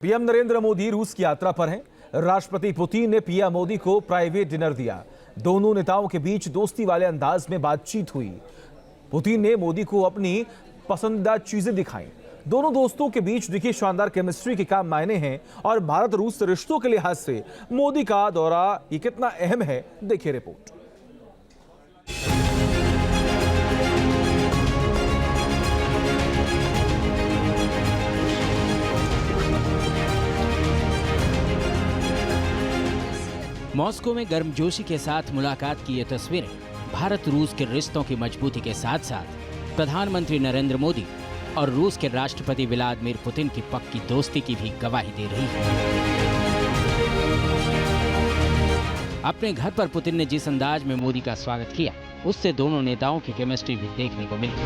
PM Narendra Modi रूस की यात्रा पर हैं। राष्ट्रपति पुतिन ने पीएम मोदी को प्राइवेट डिनर दिया। दोनों नेताओं के बीच दोस्ती वाले अंदाज में बातचीत हुई। पुतिन ने मोदी को अपनी पसंदीदा चीजें दिखाई। दोनों दोस्तों के बीच दिखी शानदार केमिस्ट्री के क्या मायने हैं और भारत रूस रिश्तों के लिहाज से मोदी का दौरा ये कितना अहम है, देखिए रिपोर्ट। मॉस्को में गर्मजोशी के साथ मुलाकात की ये तस्वीरें भारत रूस के रिश्तों की मजबूती के साथ साथ प्रधानमंत्री नरेंद्र मोदी और रूस के राष्ट्रपति व्लादिमीर पुतिन की पक्की दोस्ती की भी गवाही दे रही है। अपने घर पर पुतिन ने जिस अंदाज में मोदी का स्वागत किया, उससे दोनों नेताओं की केमिस्ट्री भी देखने को मिली।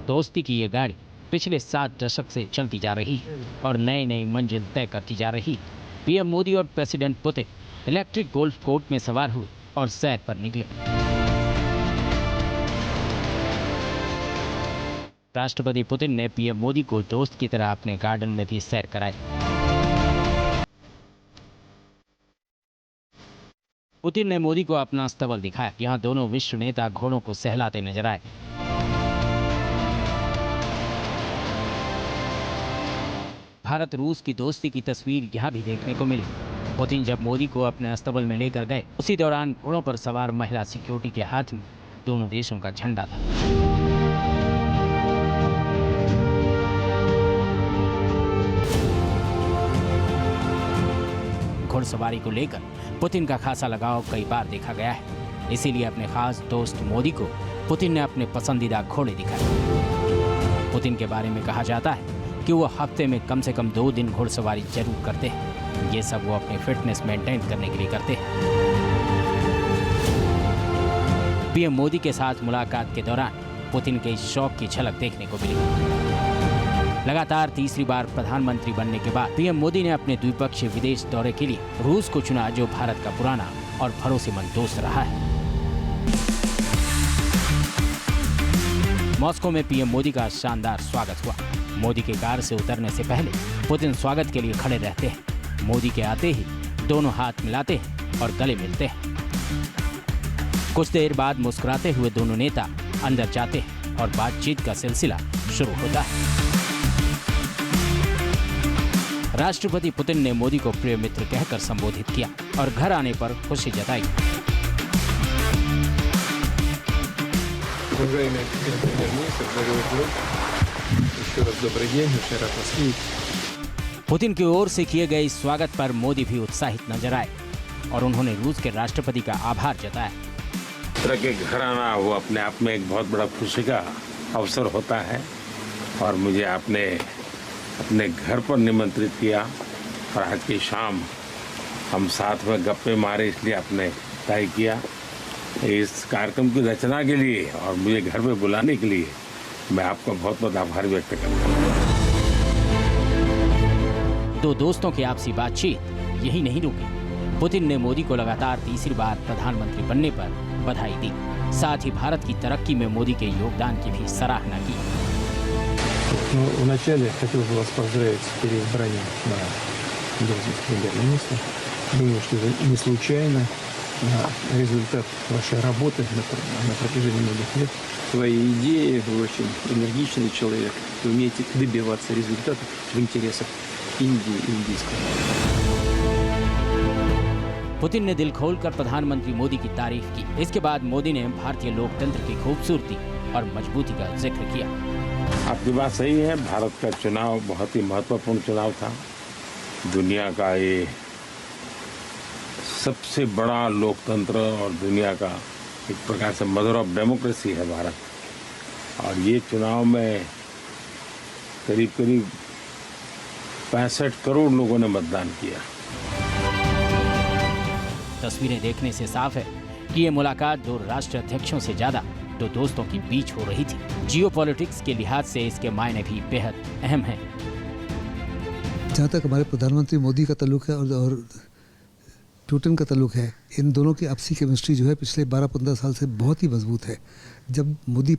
दोस्ती की ये गाड़ी पिछले 7 दशक से चलती जा रही है और नई नई मंजिल तय करती जा रही। पीएम मोदी और president Putin electric golf court में सवार हुए और सैर पर निकले। राष्ट्रपति पुतिन ने पीएम मोदी को दोस्त की तरह अपने गार्डन में भी सैर कराई। पुतिन ने मोदी को अपना अस्तबल दिखाया। यहाँ दोनों विश्व नेता घोड़ों को सहलाते नजर आए। भारत रूस की दोस्ती की तस्वीर यहाँ भी देखने को मिली। पुतिन जब मोदी को अपने अस्तबल में लेकर गए, उसी दौरान घोड़ों पर सवार महिला सिक्योरिटी के हाथ में दोनों देशों का झंडा था। घुड़सवारी को लेकर पुतिन का खासा लगाव कई बार देखा गया है। इसीलिए अपने खास दोस्त मोदी को पुतिन ने अपने पसंदीदा घोड़े दिखाए। पुतिन के बारे में कहा जाता है कि वो हफ्ते में कम से कम 2 दिन घुड़सवारी जरूर करते हैं। ये सब वो अपनी फिटनेस मेंटेन करने के लिए करते हैं। पीएम मोदी के साथ मुलाकात के दौरान पुतिन के इस शौक की झलक देखने को मिली। लगातार तीसरी बार प्रधानमंत्री बनने के बाद पीएम मोदी ने अपने द्विपक्षीय विदेश दौरे के लिए रूस को चुना, जो भारत का पुराना और भरोसेमंद दोस्त रहा है। मॉस्को में पीएम मोदी का शानदार स्वागत हुआ। मोदी के कार से उतरने से पहले पुतिन स्वागत के लिए खड़े रहते हैं। मोदी के आते ही दोनों हाथ मिलाते हैं और गले मिलते हैं। कुछ देर बाद मुस्कुराते हुए दोनों नेता अंदर जाते हैं और बातचीत का सिलसिला शुरू होता है। राष्ट्रपति पुतिन ने मोदी को प्रिय मित्र कहकर संबोधित किया और घर आने पर खुशी जताई। पुतिन की ओर से किए गए इस स्वागत पर मोदी भी उत्साहित नजर आए और उन्होंने रूस के राष्ट्रपति का आभार जताया। मित्र के घर आना वो अपने आप में एक बहुत बड़ा खुशी का अवसर होता है और मुझे आपने अपने घर पर निमंत्रित किया और आज की शाम हम साथ में गप्पे मारे, इसलिए आपने तय किया। इस कार्यक्रम की रचना के लिए और मुझे घर में बुलाने के लिए मैं आपका बहुत बहुत आभार व्यक्त करता हूँ। दो दोस्तों की आपसी बातचीत यही नहीं रुकी। पुतिन ने मोदी को लगातार तीसरी बार प्रधानमंत्री बनने पर बधाई दी। साथ ही भारत की तरक्की में मोदी के योगदान की भी सराहना की। Вначале хотел бы вас поздравить с переизбранием на должность премьер-министра. Думаю, что это не случайно. Результат вашей работы на протяжении многих лет. Свои идеи, вы очень энергичный человек. Вы умеете добиваться результатов в интересах Индии и индийского. पुतिन ने दिल खोलकर प्रधानमंत्री मोदी की तारीफ की। इसके बाद मोदी ने भारतीय लोकतंत्र की खूबसूरती और मजबूती का जिक्र किया। आपकी बात सही है। भारत का चुनाव बहुत ही महत्वपूर्ण चुनाव था। दुनिया का ये सबसे बड़ा लोकतंत्र और दुनिया का एक प्रकार से मदर ऑफ डेमोक्रेसी है भारत। और ये चुनाव में करीब 65 करोड़ लोगों ने मतदान किया। तस्वीरें देखने से साफ है कि ये मुलाकात 2 राष्ट्रीय अध्यक्षों से ज्यादा 2 दोस्तों के बीच हो रही थी। जियोपॉलिटिक्स के लिहाज से इसके मायने भी बेहद अहम हैं। जहाँ तक हमारे प्रधानमंत्री मोदी का ताल्लुक है और पुतिन का ताल्लुक है, इन दोनों की आपसी केमिस्ट्री जो है पिछले 12-15 साल से बहुत ही मजबूत है। जब मोदी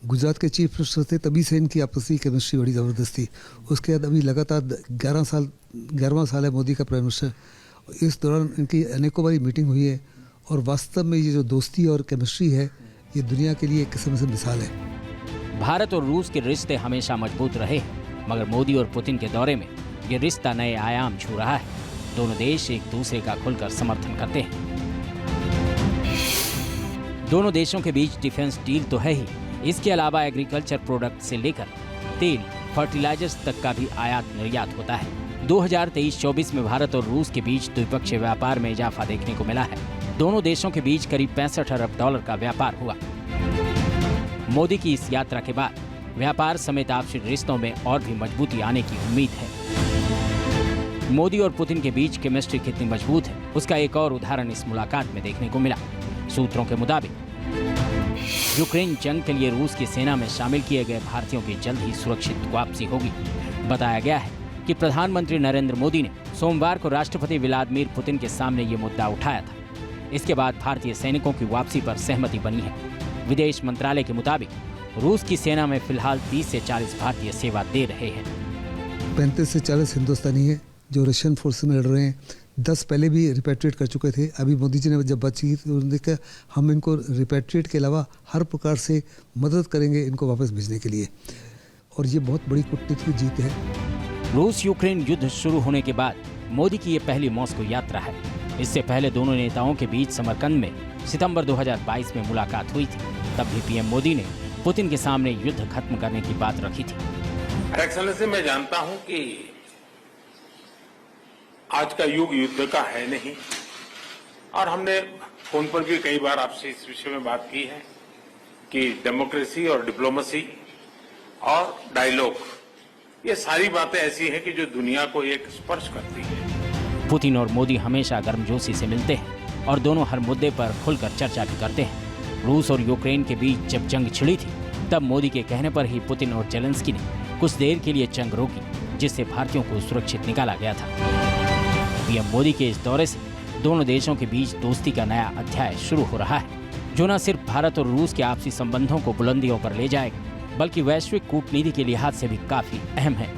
गुजरात के चीफ मिनिस्टर थे तभी से इनकी आपसी केमिस्ट्री बड़ी ज़बरदस्त थी। उसके बाद अभी लगातार 11वां साल है मोदी का प्राइम मिनिस्टर। इस दौरान इनकी अनेकों बारी मीटिंग हुई है और वास्तव में ये जो दोस्ती और केमिस्ट्री है ये दुनिया के लिए एक किस्म से मिसाल है। भारत और रूस के रिश्ते हमेशा मजबूत रहे, मगर मोदी और पुतिन के दौरे में ये रिश्ता नए आयाम छू रहा है। दोनों देश एक दूसरे का खुलकर समर्थन करते हैं। दोनों देशों के बीच डिफेंस डील तो है ही, इसके अलावा एग्रीकल्चर प्रोडक्ट से लेकर तेल, फर्टिलाइजर्स तक का भी आयात निर्यात होता है। 2023-24 में भारत और रूस के बीच द्विपक्षीय व्यापार में इजाफा देखने को मिला है। दोनों देशों के बीच करीब $65 अरब का व्यापार हुआ। मोदी की इस यात्रा के बाद व्यापार समेत आपसी रिश्तों में और भी मजबूती आने की उम्मीद है। मोदी और पुतिन के बीच केमिस्ट्री कितनी मजबूत है, उसका एक और उदाहरण इस मुलाकात में देखने को मिला। सूत्रों के मुताबिक यूक्रेन जंग के लिए रूस की सेना में शामिल किए गए भारतीयों की जल्द ही सुरक्षित वापसी होगी। बताया गया है कि प्रधानमंत्री नरेंद्र मोदी ने सोमवार को राष्ट्रपति व्लादिमीर पुतिन के सामने ये मुद्दा उठाया था। इसके बाद भारतीय सैनिकों की वापसी पर सहमति बनी है। विदेश मंत्रालय के मुताबिक रूस की सेना में फिलहाल 30 से 40 भारतीय सेवा दे रहे हैं। 35 से 40 हिंदुस्तानी हैं जो रशियन फोर्स में लड़ रहे हैं। 10 पहले भी रिपैट्रिएट कर चुके थे। अभी मोदी जी ने जब बात की तो उन्होंने कहा हम इनको रिपैट्रिएट के अलावा हर प्रकार से मदद करेंगे इनको वापस भेजने के लिए, और ये बहुत बड़ी कूटनीतिक जीत है। रूस यूक्रेन युद्ध शुरू होने के बाद मोदी की ये पहली मॉस्को यात्रा है। इससे पहले दोनों नेताओं के बीच समरकंद में सितंबर 2022 में मुलाकात हुई थी। तब भी पीएम मोदी ने पुतिन के सामने युद्ध खत्म करने की बात रखी थी। एक्सेलेंसी, मैं जानता हूं कि आज का युग युद्ध का है नहीं, और हमने फोन पर भी कई बार आपसे इस विषय में बात की है कि डेमोक्रेसी और डिप्लोमेसी और डायलॉग, ये सारी बातें ऐसी हैं कि जो दुनिया को एक स्पर्श करती है। पुतिन और मोदी हमेशा गर्मजोशी से मिलते हैं और दोनों हर मुद्दे पर खुलकर चर्चा भी करते हैं। रूस और यूक्रेन के बीच जब जंग छिड़ी थी तब मोदी के कहने पर ही पुतिन और जेलेंस्की ने कुछ देर के लिए जंग रोकी, जिससे भारतीयों को सुरक्षित निकाला गया था। पीएम मोदी के इस दौरे से दोनों देशों के बीच दोस्ती का नया अध्याय शुरू हो रहा है, जो न सिर्फ भारत और रूस के आपसी संबंधों को बुलंदियों पर ले जाएगा, बल्कि वैश्विक कूटनीति के लिहाज से भी काफी अहम है।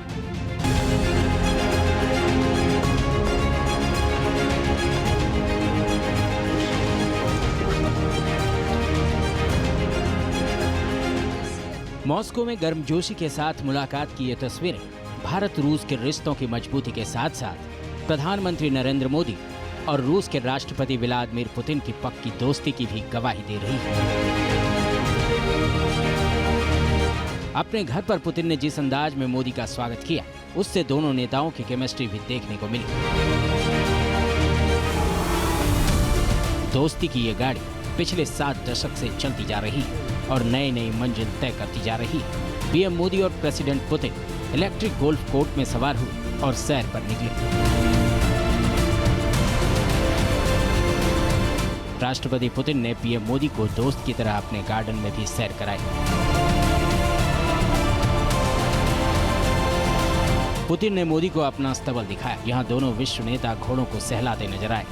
मॉस्को में गर्मजोशी के साथ मुलाकात की ये तस्वीरें भारत रूस के रिश्तों की मजबूती के साथ साथ प्रधानमंत्री नरेंद्र मोदी और रूस के राष्ट्रपति व्लादिमीर पुतिन की पक्की दोस्ती की भी गवाही दे रही है। अपने घर पर पुतिन ने जिस अंदाज में मोदी का स्वागत किया, उससे दोनों नेताओं की केमिस्ट्री भी देखने को मिली। दोस्ती की ये गाड़ी पिछले 7 दशक से चलती जा रही है और नई नई मंजिल तय करती जा रही है। पीएम मोदी और president Putin electric golf court में सवार हुए और सैर पर निकले। राष्ट्रपति पुतिन ने पीएम मोदी को दोस्त की तरह अपने गार्डन में भी सैर कराई। पुतिन ने मोदी को अपना अस्तबल दिखाया। यहाँ दोनों विश्व नेता घोड़ों को सहलाते नजर आए।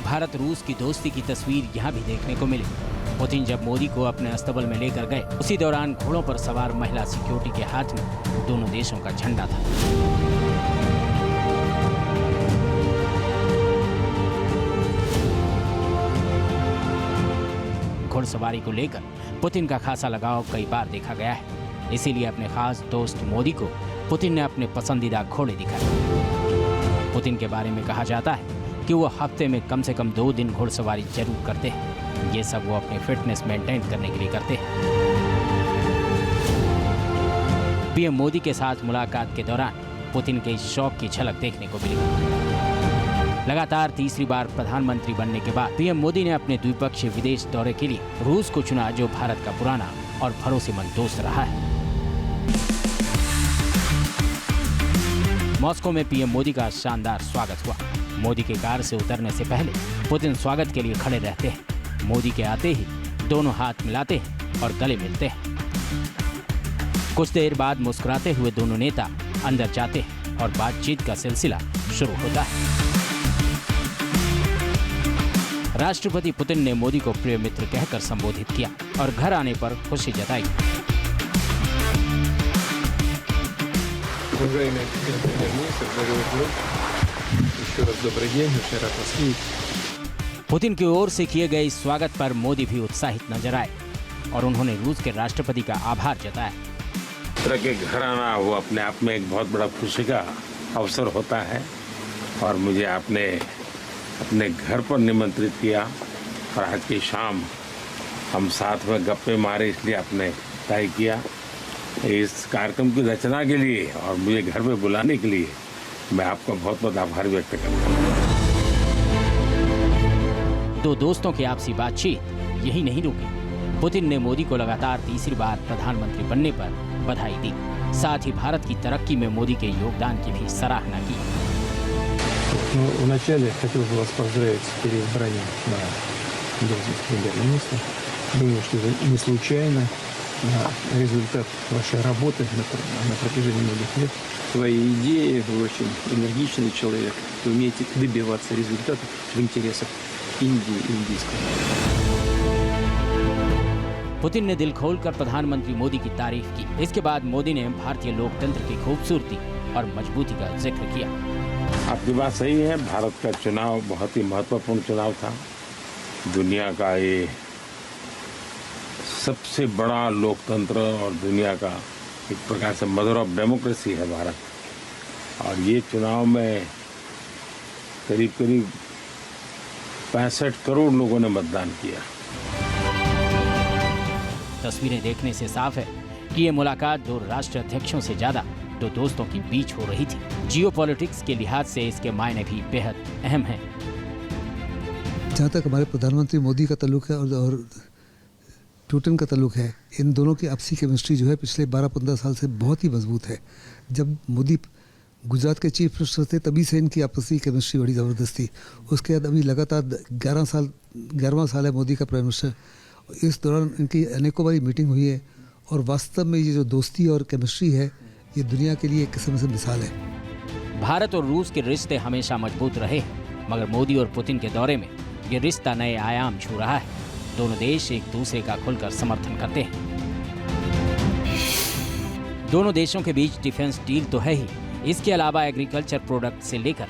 भारत रूस की दोस्ती की तस्वीर यहाँ भी देखने को मिली। पुतिन जब मोदी को अपने अस्तबल में लेकर गए, उसी दौरान घोड़ों पर सवार महिला सिक्योरिटी के हाथ में दोनों देशों का झंडा था। घुड़सवारी को लेकर पुतिन का खासा लगाव कई बार देखा गया है। इसीलिए अपने खास दोस्त मोदी को पुतिन ने अपने पसंदीदा घोड़े दिखाए। पुतिन के बारे में कहा जाता है कि वो हफ्ते में कम से कम 2 दिन घुड़सवारी जरूर करते हैं। ये सब वो अपने फिटनेस मेंटेन करने के लिए करते हैं। पीएम मोदी के साथ मुलाकात के दौरान पुतिन के इस शौक की झलक देखने को मिली। लगातार तीसरी बार प्रधानमंत्री बनने के बाद पीएम मोदी ने अपने द्विपक्षीय विदेश दौरे के लिए रूस को चुना, जो भारत का पुराना और भरोसेमंद दोस्त रहा है। मॉस्को में पीएम मोदी का शानदार स्वागत हुआ। मोदी के कार से उतरने से पहले पुतिन स्वागत के लिए खड़े रहते हैं। मोदी के आते ही दोनों हाथ मिलाते हैं और गले मिलते हैं। कुछ देर बाद मुस्कुराते हुए दोनों नेता अंदर जाते हैं और बातचीत का सिलसिला शुरू होता है। राष्ट्रपति पुतिन ने मोदी को प्रिय मित्र कहकर संबोधित किया और घर आने पर खुशी जताई। Уважаемый премьер-министр, дорогой друг, еще раз добрый день, очень рад вас видеть. पुतिन की ओर से किए गए इस स्वागत पर मोदी भी उत्साहित नजर आए और उन्होंने रूस के राष्ट्रपति का आभार जताया। इस तरह के घर आना वो अपने आप में एक बहुत बड़ा खुशी का अवसर होता है और मुझे आपने अपने घर पर निमंत्रित किया और आज की शाम हम साथ में गप्पे मारे, इसलिए आपने तय किया। इस कार्यक्रम की रचना के लिए और मुझे घर पे बुलाने के लिए मैं आपका बहुत बहुत आभार व्यक्त करता हूँ। दो दोस्तों की आपसी बातचीत यही नहीं रुकी। पुतिन ने मोदी को लगातार तीसरी बार प्रधानमंत्री बनने पर बधाई दी। साथ ही भारत की तरक्की में मोदी के योगदान की भी सराहना की। Ну, вначале хотел бы вас поздравить с переизбранием на должность премьер-министра. Думаю, что это не случайно. Результат вашей работы на протяжении многих лет. Свои идеи, вы очень энергичный человек, вы умеете добиваться результатов в интересах Индии и индийского. पुतिन ने दिल खोलकर प्रधानमंत्री मोदी की तारीफ की। इसके बाद मोदी ने भारतीय लोकतंत्र की खूबसूरती और मजबूती का जिक्र किया। आपकी बात सही है, भारत का चुनाव बहुत ही महत्वपूर्ण चुनाव था। दुनिया का ये सबसे बड़ा लोकतंत्र और दुनिया का एक प्रकार से मदर ऑफ डेमोक्रेसी है भारत। और ये चुनाव में करीब करीब 65 करोड़ लोगों ने मतदान किया। तस्वीरें देखने से साफ है कि ये मुलाकात दो राष्ट्र अध्यक्षों से ज्यादा दो दोस्तों के बीच हो रही थी। जियोपॉलिटिक्स के लिहाज से इसके मायने भी बेहद अहम हैं। जहाँ तक हमारे प्रधानमंत्री मोदी का ताल्लुक है और पुतिन का ताल्लुक है, इन दोनों की आपसी केमिस्ट्री जो है पिछले 12-15 साल से बहुत ही मजबूत है। जब मोदी गुजरात के चीफ मिनिस्टर थे तभी से इनकी आपसी केमिस्ट्री बड़ी ज़बरदस्त थी। उसके बाद अभी लगातार 11वां साल है मोदी का प्राइम मिनिस्टर। इस दौरान इनकी अनेकों बारी मीटिंग हुई है और वास्तव में ये जो दोस्ती और केमिस्ट्री है ये दुनिया के लिए एक किस्म से मिसाल है। भारत और रूस के रिश्ते हमेशा मजबूत रहे हैं, मगर मोदी और पुतिन के दौरे में ये रिश्ता नए आयाम छू रहा है। दोनों देश एक दूसरे का खुलकर समर्थन करते हैं। दोनों देशों के बीच डिफेंस डील तो है ही, इसके अलावा एग्रीकल्चर प्रोडक्ट से लेकर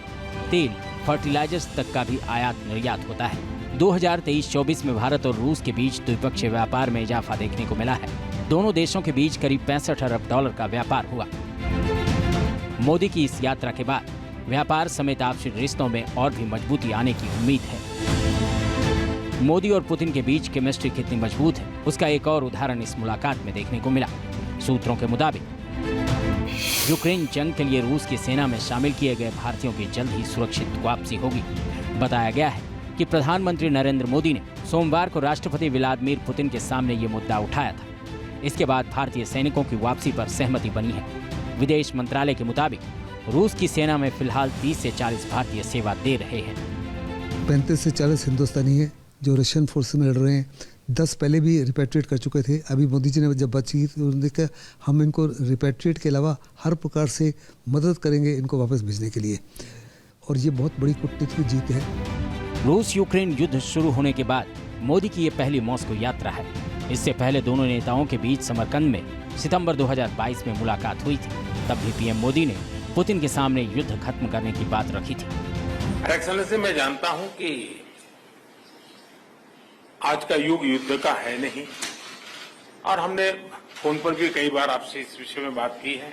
तेल, फर्टिलाइजर्स तक का भी आयात निर्यात होता है। 2023-24 में भारत और रूस के बीच द्विपक्षीय व्यापार में इजाफा देखने को मिला है। दोनों देशों के बीच करीब 65 अरब डॉलर का व्यापार हुआ। मोदी की इस यात्रा के बाद व्यापार समेत आपसी रिश्तों में और भी मजबूती आने की उम्मीद है। मोदी और पुतिन के बीच केमिस्ट्री कितनी मजबूत है, उसका एक और उदाहरण इस मुलाकात में देखने को मिला। सूत्रों के मुताबिक यूक्रेन जंग के लिए रूस की सेना में शामिल किए गए भारतीयों की जल्द ही सुरक्षित वापसी होगी। बताया गया है कि प्रधानमंत्री नरेंद्र मोदी ने सोमवार को राष्ट्रपति व्लादिमीर पुतिन के सामने ये मुद्दा उठाया था। इसके बाद भारतीय सैनिकों की वापसी पर सहमति बनी है। विदेश मंत्रालय के मुताबिक रूस की सेना में फिलहाल 30 से 40 भारतीय सेवा दे रहे हैं। 35 से 40 हिंदुस्तानी हैं जो रशियन फोर्स में लड़ रहे हैं। 10 पहले भी रिपैट्रिएट कर चुके थे। अभी मोदी जी ने जब बातचीत की उन्होंने कहा हम इनको रिपैट्रिएट के अलावा हर प्रकार से मदद करेंगे इनको वापस भेजने के लिए, और ये बहुत बड़ी कूटनीतिक जीत है। रूस यूक्रेन युद्ध शुरू होने के बाद मोदी की ये पहली मॉस्को यात्रा है। इससे पहले दोनों नेताओं के बीच समरकंद में सितंबर 2022 में मुलाकात हुई थी। तब भी पीएम मोदी ने पुतिन के सामने युद्ध खत्म करने की बात रखी थी। एक्सेलेंसी, मैं जानता हूं कि आज का युग युद्ध का है नहीं, और हमने फोन पर भी कई बार आपसे इस विषय में बात की है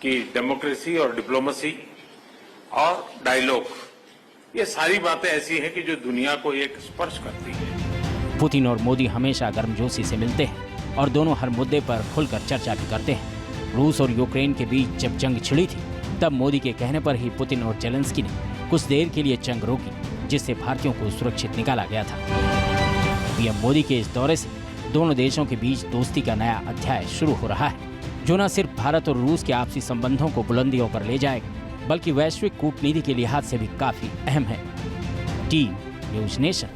कि डेमोक्रेसी और डिप्लोमेसी और डायलॉग, ये सारी बातें ऐसी हैं कि जो दुनिया को एक स्पर्श करती है। पुतिन और मोदी हमेशा गर्मजोशी से मिलते हैं और दोनों हर मुद्दे पर खुलकर चर्चा भी करते हैं। रूस और यूक्रेन के बीच जब जंग छिड़ी थी तब मोदी के कहने पर ही पुतिन और जेलेंस्की ने कुछ देर के लिए जंग रोकी, जिससे भारतीयों को सुरक्षित निकाला गया था। पीएम मोदी के इस दौरे से दोनों देशों के बीच दोस्ती का नया अध्याय शुरू हो रहा है, जो न सिर्फ भारत और रूस के आपसी संबंधों को बुलंदियों पर ले जाएगा, बल्कि वैश्विक कूटनीति के लिहाज से भी काफी अहम है। Team news nation.